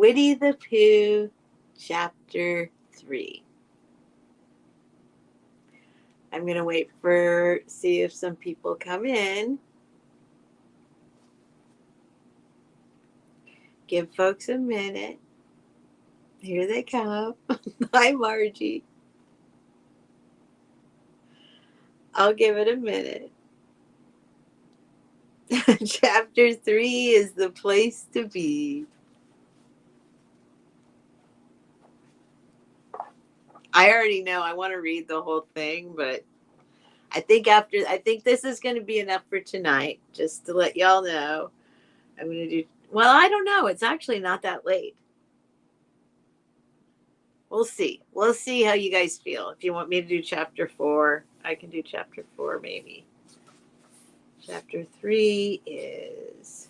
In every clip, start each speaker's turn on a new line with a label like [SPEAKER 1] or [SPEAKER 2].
[SPEAKER 1] Winnie-the-Pooh, Chapter 3. I'm going to see if some people come in. Give folks a minute. Here they come. Hi, Margie. I'll give it a minute. Chapter 3 is the place to be. I already know I want to read the whole thing, but I think this is going to be enough for tonight. Just to let y'all know, I'm going to do, well, I don't know. It's actually not that late. We'll see. We'll see how you guys feel. If you want me to do chapter 4, I can do chapter 4 maybe. Chapter 3 is,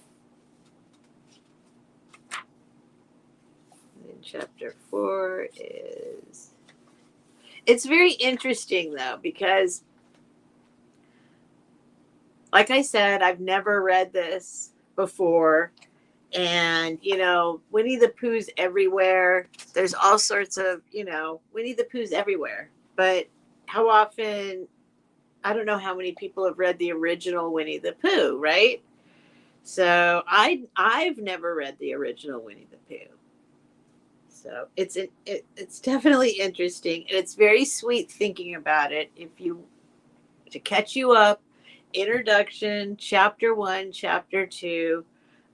[SPEAKER 1] and chapter 4 is, it's very interesting though, because like I said, I've never read this before. And, Winnie the Pooh's everywhere. There's all sorts of, Winnie the Pooh's everywhere. But how often, I don't know how many people have read the original Winnie the Pooh, right? So I've never read the original Winnie the Pooh. So it's definitely interesting. And it's very sweet thinking about it. To catch you up, introduction, chapter 1, chapter 2.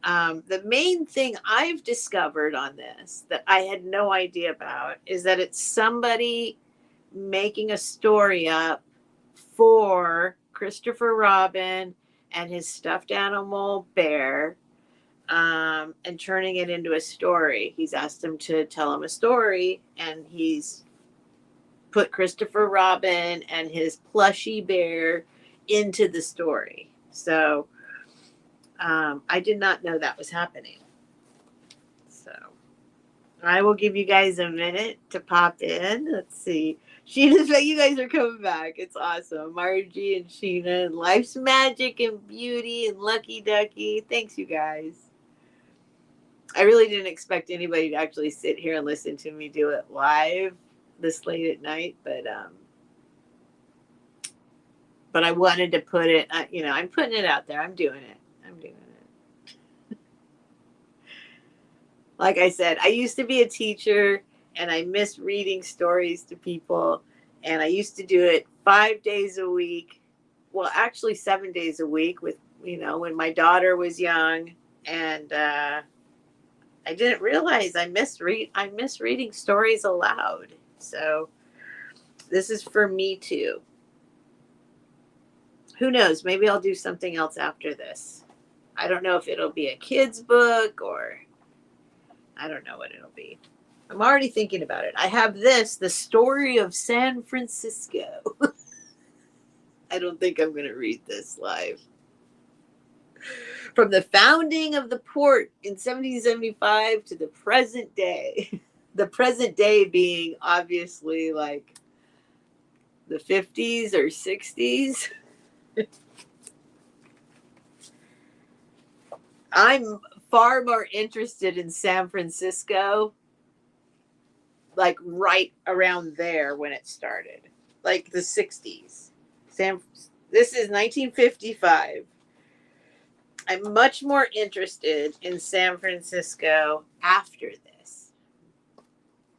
[SPEAKER 1] The main thing I've discovered on this that I had no idea about is that it's somebody making a story up for Christopher Robin and his stuffed animal bear, and turning it into a story. He's asked him to tell him a story, and he's put Christopher Robin and his plushy bear into the story. So I did not know that was happening. So I will give you guys a minute to pop in. Let's see. Sheena, you guys are coming back. It's awesome. Margie and Sheena, and Life's Magic and Beauty and Lucky Ducky. Thanks, you guys. I really didn't expect anybody to actually sit here and listen to me do it live this late at night, but I wanted to put it, I'm putting it out there. I'm doing it. Like I said, I used to be a teacher and I miss reading stories to people. And I used to do it 5 days a week. Well, actually 7 days a week with, when my daughter was young. And I didn't realize I miss reading stories aloud. So this is for me too. Who knows? Maybe I'll do something else after this. I don't know if it'll be a kid's book or I don't know what it'll be. I'm already thinking about it. I have the story of San Francisco. I don't think I'm going to read this live. From the founding of the port in 1775 to the present day. The present day being obviously like the 50s or 60s. I'm far more interested in San Francisco, like right around there when it started, like the 60s. This is 1955. I'm much more interested in San Francisco after this.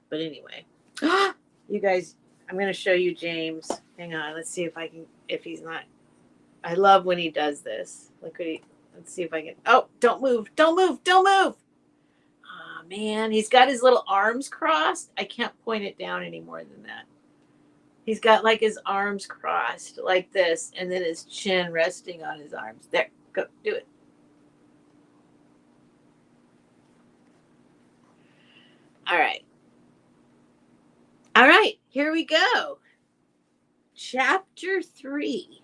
[SPEAKER 1] But anyway, you guys, I'm going to show you James. Hang on, let's see if he's not. I love when he does this. Let's see if I can. Oh, don't move. Oh, man. He's got his little arms crossed. I can't point it down any more than that. He's got like his arms crossed like this, and then his chin resting on his arms. There, go, do it. All right, here we go. Chapter 3.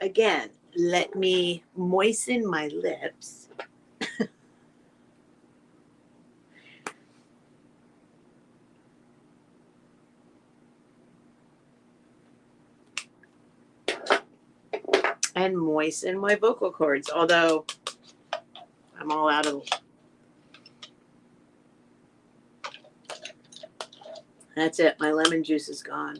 [SPEAKER 1] Again, let me moisten my lips. And moisten my vocal cords, although I'm I'm all out of. That's it. My lemon juice is gone.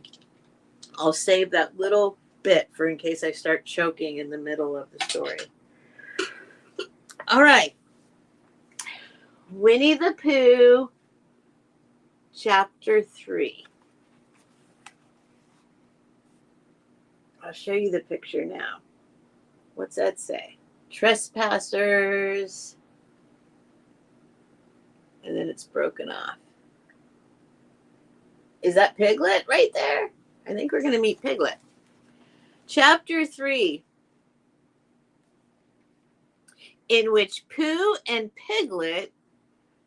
[SPEAKER 1] I'll save that little bit for in case I start choking in the middle of the story. All right. Winnie-the-Pooh, Chapter 3. I'll show you the picture now. What's that say? Trespassers. And then it's broken off. Is that Piglet right there? I think we're going to meet Piglet. Chapter 3, in which Pooh and Piglet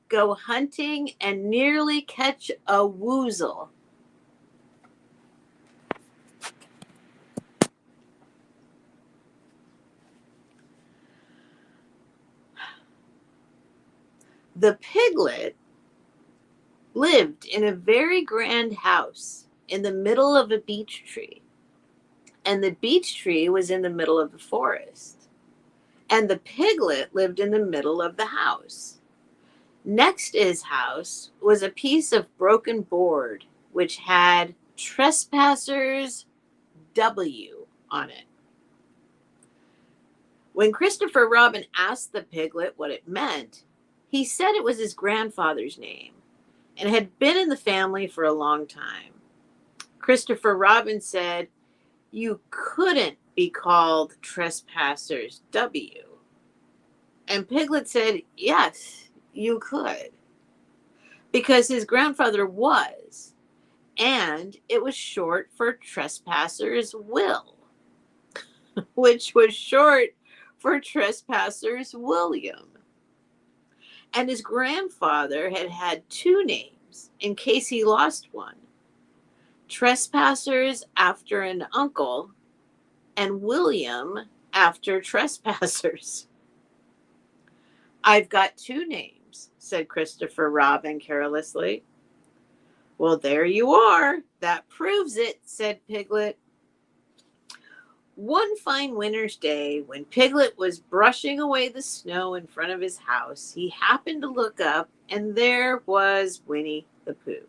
[SPEAKER 1] go hunting and nearly catch a woozle. The Piglet lived in a very grand house in the middle of a beech tree. And the beech tree was in the middle of the forest. And the Piglet lived in the middle of the house. Next to his house was a piece of broken board which had Trespassers W on it. When Christopher Robin asked the Piglet what it meant, he said it was his grandfather's name and had been in the family for a long time. Christopher Robin said, "You couldn't be called Trespassers W." And Piglet said, "Yes, you could." Because his grandfather was, and it was short for Trespassers Will, which was short for Trespassers William. And his grandfather had had two names in case he lost one. Trespassers after an uncle, and William after Trespassers. "I've got two names," said Christopher Robin carelessly. "Well, there you are. That proves it," said Piglet. One fine winter's day, when Piglet was brushing away the snow in front of his house, he happened to look up, and there was Winnie-the-Pooh.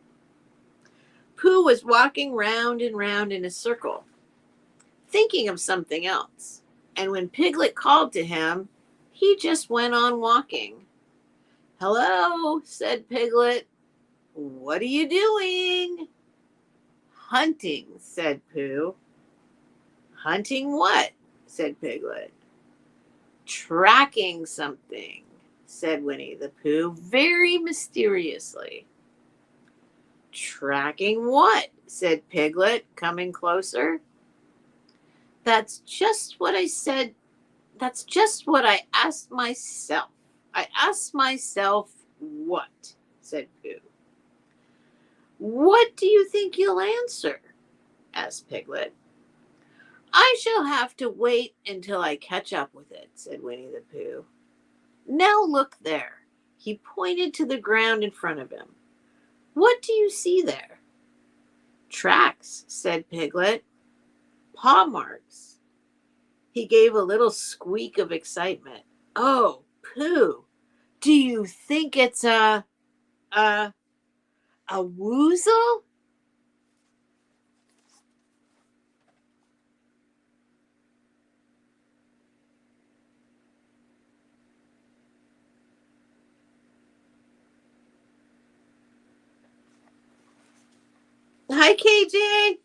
[SPEAKER 1] Pooh was walking round and round in a circle, thinking of something else. And when Piglet called to him, he just went on walking. "Hello," said Piglet. "What are you doing?" "Hunting," said Pooh. "Hunting what?" said Piglet. "Tracking something," said Winnie-the-Pooh very mysteriously. "Tracking what?" said Piglet, coming closer. "That's just what I said. That's just what I asked myself. I asked myself what?" said Pooh. "What do you think you'll answer?" asked Piglet. "I shall have to wait until I catch up with it," said Winnie-the-Pooh. "Now look there." He pointed to the ground in front of him. "What do you see there?" "Tracks," said Piglet. "Paw marks." He gave a little squeak of excitement. "Oh, Pooh, do you think it's a woozle?" "Hi, KJ."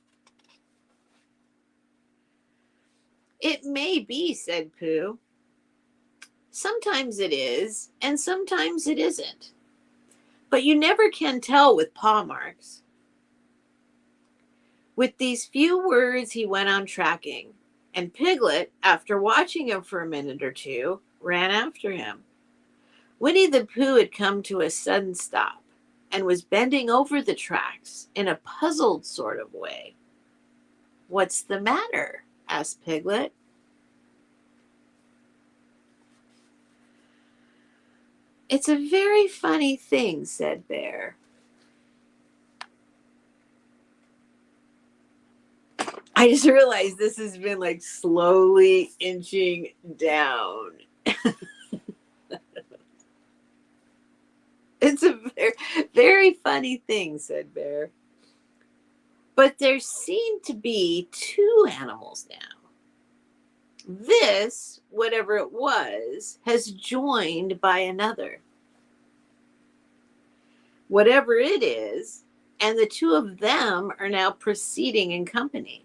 [SPEAKER 1] "It may be," said Pooh. "Sometimes it is, and sometimes it isn't. But you never can tell with paw marks." With these few words, he went on tracking, and Piglet, after watching him for a minute or two, ran after him. Winnie-the-Pooh had come to a sudden stop and was bending over the tracks in a puzzled sort of way. "What's the matter?" asked Piglet. "It's a very funny thing," said Bear. I just realized this has been like slowly inching down. It's a very, very funny thing, said Bear. But there seem to be two animals now. This, whatever it was, has joined by another. Whatever it is, and the two of them are now proceeding in company.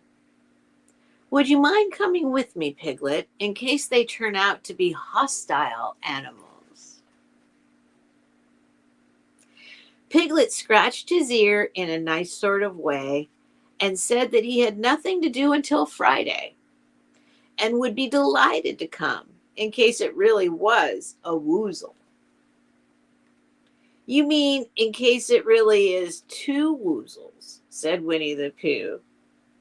[SPEAKER 1] Would you mind coming with me, Piglet, in case they turn out to be hostile animals? Piglet scratched his ear in a nice sort of way and said that he had nothing to do until Friday and would be delighted to come in case it really was a woozle. You mean in case it really is two woozles, said Winnie-the-Pooh.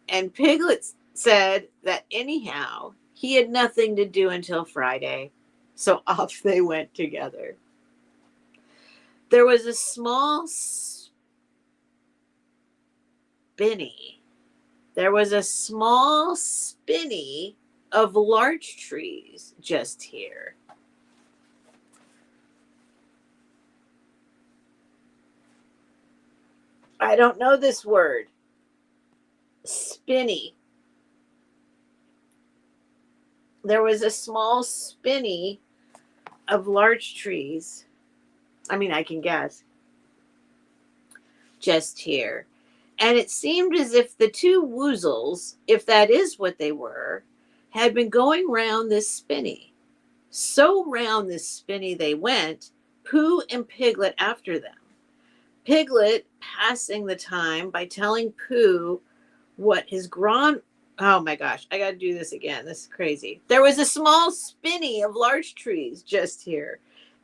[SPEAKER 1] And Piglet said that anyhow, he had nothing to do until Friday, so off they went together. There was a small spinney. There was a small spinney of larch trees just here. I don't know this word. Spinney. There was a small spinney of larch trees. I mean, I can guess. Just here. And it seemed as if the two woozles, if that is what they were, had been going round this spinney. So round this spinney they went, Pooh and Piglet after them. Piglet passing the time by telling Pooh what his oh my gosh, I got to do this again. This is crazy. There was a small spinney of larch trees just here.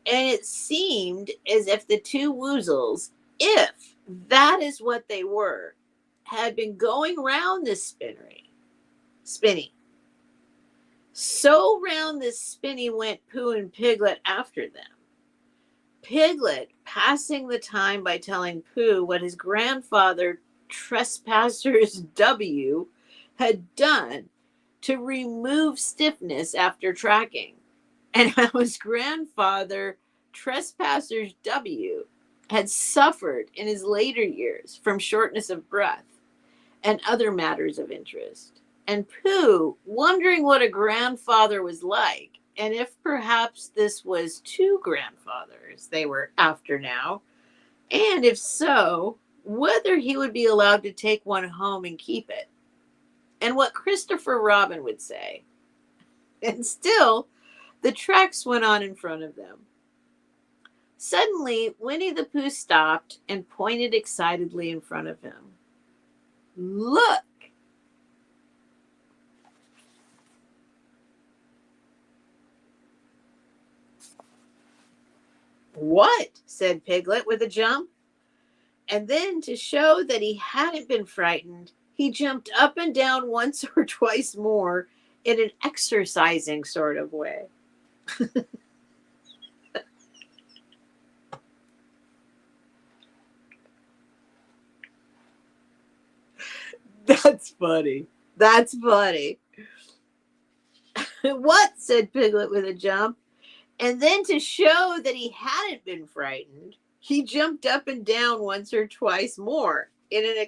[SPEAKER 1] And it seemed as if the two woozles, if that is what they were, had been going round this spinney. So round this spinney went Pooh and Piglet after them. Piglet passing the time by telling Pooh what his grandfather, Trespassers W, had done to remove stiffness after tracking, and how his grandfather, Trespassers W, had suffered in his later years from shortness of breath and other matters of interest. And Pooh, wondering what a grandfather was like, and if perhaps this was two grandfathers they were after now, and if so, whether he would be allowed to take one home and keep it, and what Christopher Robin would say. And still, the tracks went on in front of them. Suddenly, Winnie-the-Pooh stopped and pointed excitedly in front of him. Look! What? Said Piglet with a jump. And then, to show that he hadn't been frightened, he jumped up and down once or twice more in an exercising sort of way. That's funny. That's funny. What? Said Piglet with a jump. And then, to show that he hadn't been frightened, he jumped up and down once or twice more in an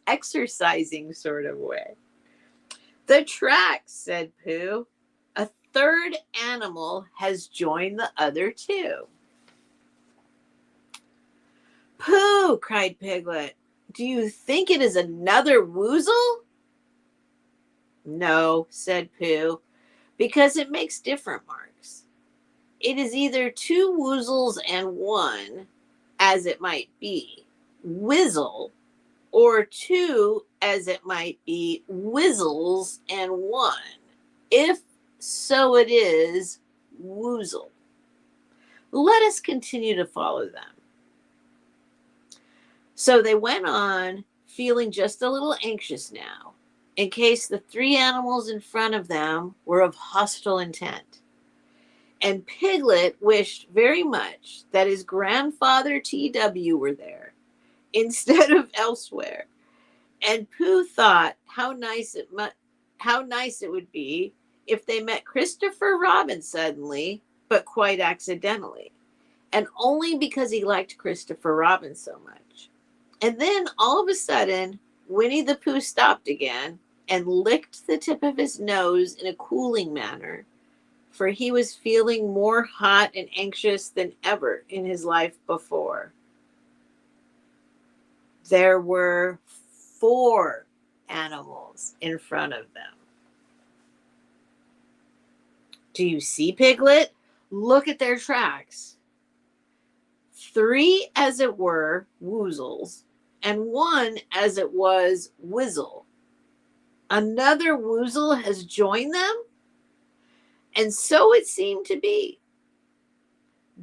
[SPEAKER 1] exercising sort of way. The tracks, said Pooh. A third animal has joined the other two. Pooh, cried Piglet. Do you think it is another woozle? No, said Pooh, because it makes different marks. It is either two woozles and one, as it might be, whizzle, or two, as it might be, whizzles and one. If so it is, woozle. Let us continue to follow them. So they went on, feeling just a little anxious now, in case the three animals in front of them were of hostile intent. And Piglet wished very much that his grandfather TW were there, instead of elsewhere. And Pooh thought how nice it would be if they met Christopher Robin suddenly, but quite accidentally, and only because he liked Christopher Robin so much. And then all of a sudden, Winnie the Pooh stopped again and licked the tip of his nose in a cooling manner, for he was feeling more hot and anxious than ever in his life before. There were 4 animals in front of them. Do you see, Piglet? Look at their tracks. 3, as it were, woozles, and 1, as it was, whizzle. Another woozle has joined them? And so it seemed to be.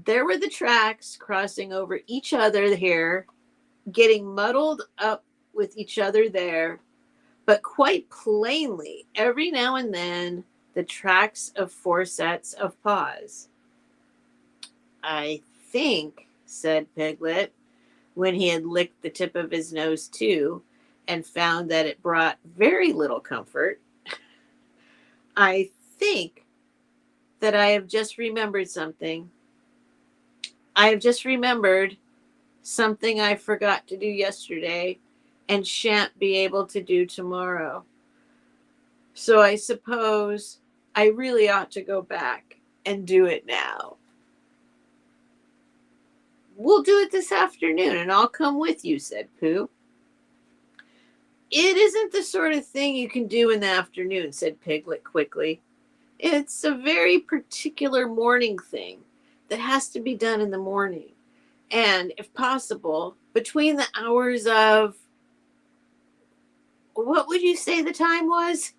[SPEAKER 1] There were the tracks crossing over each other here, getting muddled up with each other there, but quite plainly, every now and then, the tracks of 4 sets of paws. I think, said Piglet, when he had licked the tip of his nose too, and found that it brought very little comfort, I think that I have just remembered something. I have just remembered something I forgot to do yesterday and shan't be able to do tomorrow. So I suppose I really ought to go back and do it now. We'll do it this afternoon, and I'll come with you, said Pooh. It isn't the sort of thing you can do in the afternoon, said Piglet quickly. It's a very particular morning thing that has to be done in the morning. And, if possible, between the hours of... What would you say the time was?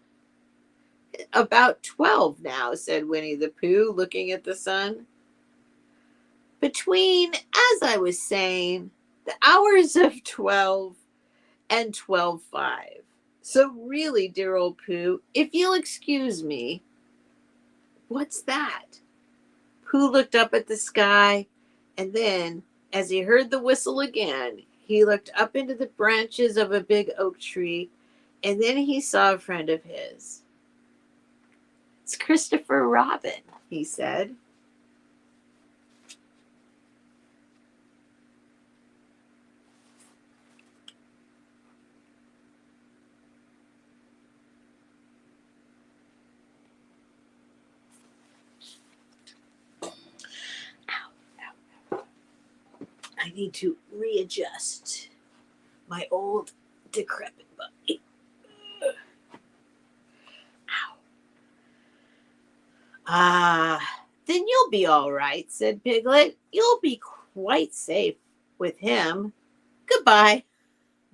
[SPEAKER 1] About 12 now, said Winnie the Pooh, looking at the sun. Between, as I was saying, the hours of 12 and 12:05. So really, dear old Pooh, if you'll excuse me... What's that? Pooh looked up at the sky, and then, as he heard the whistle again, he looked up into the branches of a big oak tree, and then he saw a friend of his. It's Christopher Robin, he said. I need to readjust my old decrepit body. Ow. Then you'll be all right, said Piglet. You'll be quite safe with him. Goodbye.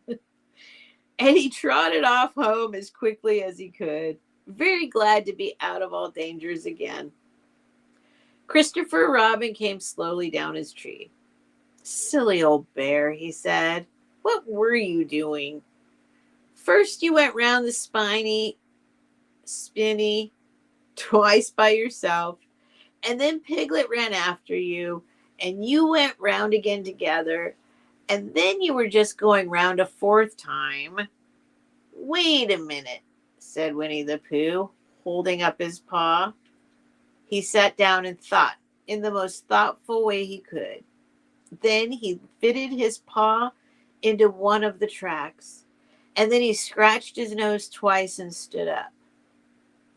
[SPEAKER 1] And he trotted off home as quickly as he could, very glad to be out of all dangers again. Christopher Robin came slowly down his tree. Silly old bear, he said. What were you doing? First you went round the spinny, twice by yourself, and then Piglet ran after you, and you went round again together, and then you were just going round a 4th time. Wait a minute, said Winnie the Pooh, holding up his paw. He sat down and thought in the most thoughtful way he could. Then he fitted his paw into one of the tracks, and then he scratched his nose twice and stood up.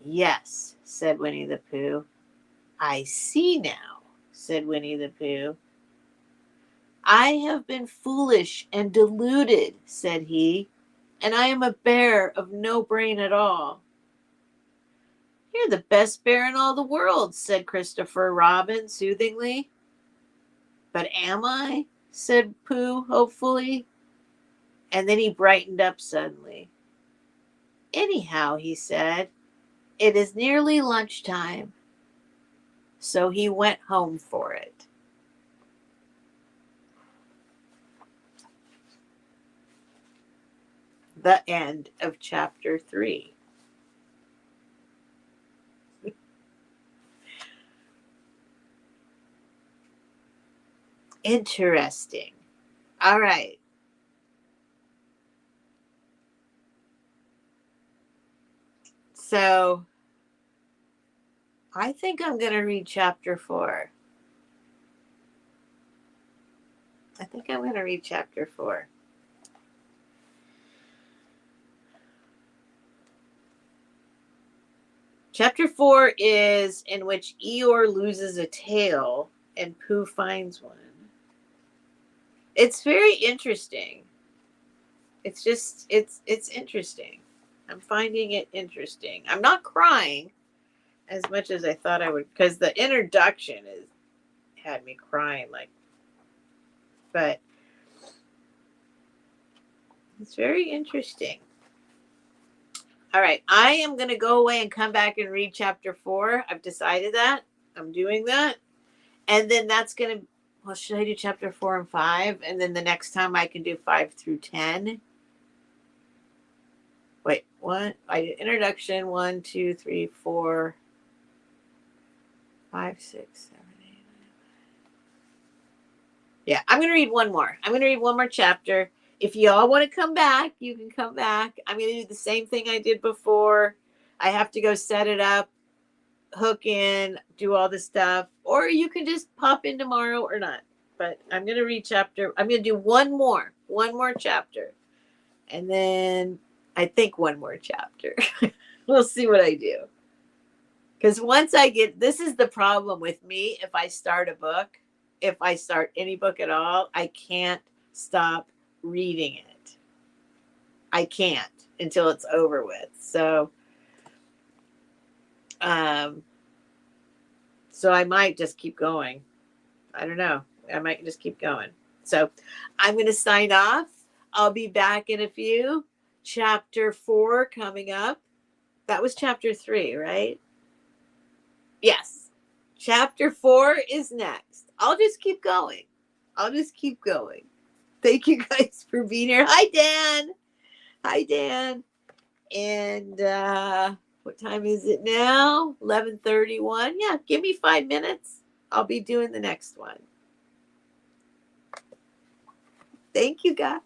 [SPEAKER 1] Yes, said Winnie the Pooh. I see now, said Winnie the Pooh. I have been foolish and deluded, said he, and I am a bear of no brain at all. You're the best bear in all the world, said Christopher Robin soothingly. But am I? Said Pooh hopefully. And then he brightened up suddenly. Anyhow, he said, it is nearly lunchtime. So he went home for it. The end of chapter 3. Interesting. All right. So I think I'm going to read chapter 4. I think I'm going to read chapter 4. Chapter 4 is in which Eeyore loses a tail and Pooh finds one. It's very interesting. It's just, it's interesting. I'm finding it interesting. I'm not crying as much as I thought I would, because the introduction had me crying, like, but it's very interesting. All right, I am going to go away and come back and read chapter 4. I've decided that. I'm doing that. And then that's going to, well, should I do chapter 4 and 5? And then the next time I can do 5 through 10. Wait, what? I did introduction 1, 2, 3, 4, 5, 6, 7, 8, 9. Yeah, I'm going to read one more. I'm going to read one more chapter. If y'all want to come back, you can come back. I'm going to do the same thing I did before. I have to go set it up, hook in, do all the stuff. Or you can just pop in tomorrow or not. But I'm going to read I'm going to do one more chapter. And then I think one more chapter. We'll see what I do. Because once this is the problem with me. If I start a book, if I start any book at all, I can't stop reading it. I can't until it's over with. So I might just keep going. I don't know. I might just keep going. So I'm going to sign off. I'll be back in a few. Chapter 4 coming up. That was chapter 3, right? Yes. Chapter 4 is next. I'll just keep going. Thank you guys for being here. Hi, Dan. And what time is it now? 11:31. Yeah, give me 5 minutes. I'll be doing the next one. Thank you, guys.